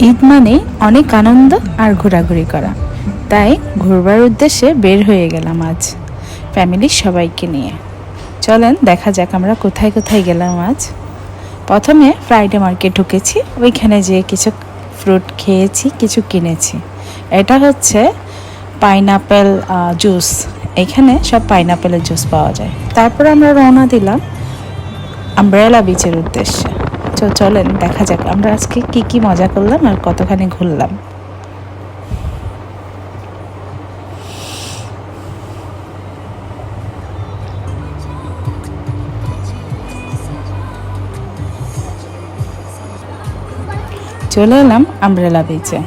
ঈদ মানে অনেক আনন্দ আর ঘোরাঘুরি করা, তাই ঘুরবার উদ্দেশ্যে বের হয়ে গেলাম আজ ফ্যামিলির সবাইকে নিয়ে। চলেন দেখা যাক আমরা কোথায় কোথায় গেলাম আজ। প্রথমে ফ্রাইডে মার্কেট ঢুকেছি, ওইখানে যেয়ে কিছু ফ্রুট খেয়েছি, কিছু কিনেছি। এটা হচ্ছে পাইনাপেল জুস, এখানে সব পাইনাপেলের জুস পাওয়া যায়। তারপর আমরা রওনা দিলাম আমব্রেলা বিচের উদ্দেশ্যে। তো চলেন দেখা যাক আমরা আজকে কি কি মজা করলাম আর কতখানি ঘুরলাম। চলে এলাম আমব্রেলা বিচে।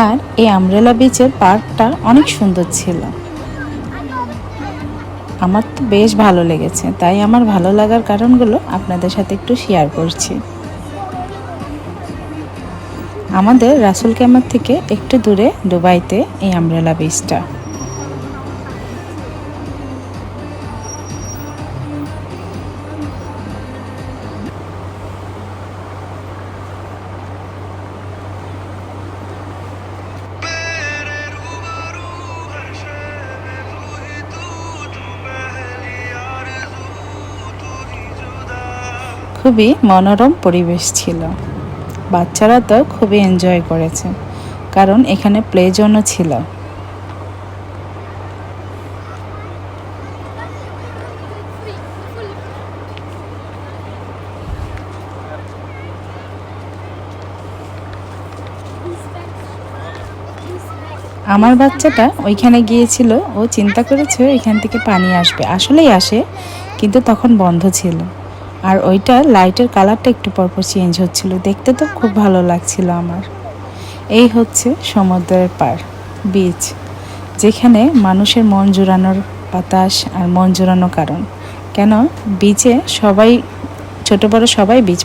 আর এই আমব্রেলা বিচের পার্কটা অনেক সুন্দর ছিল, আমার তো বেশ ভালো লেগেছে, তাই আমার ভালো লাগার কারণগুলো আপনাদের সাথে একটু শেয়ার করছি। আমাদের রাসুল ক্যাম্প থেকে একটু দূরে দুবাইতে এই আমব্রেলা বিচটা। খুবই মনোরম পরিবেশ ছিল, বাচ্চারা তো খুবই এনজয় করেছে, কারণ এখানে প্লে জোনও ছিল। আমার বাচ্চাটা ওইখানে গিয়েছিল, ও চিন্তা করেছে এখান থেকে পানি আসবে, আসলেই আসে, কিন্তু তখন বন্ধ ছিল। আর ওইটা লাইটের কালারটা একটু পরপর চেঞ্জ হচ্ছিল, দেখতে তো খুব ভালো লাগছিল আমার। এই হচ্ছে সমুদ্রের পাড়, বিচ, যেখানে মানুষের মন জুড়ানোর বাতাস আর মন জুড়ানো কারণ। কেন বিচে সবাই, ছোট বড় সবাই বিচ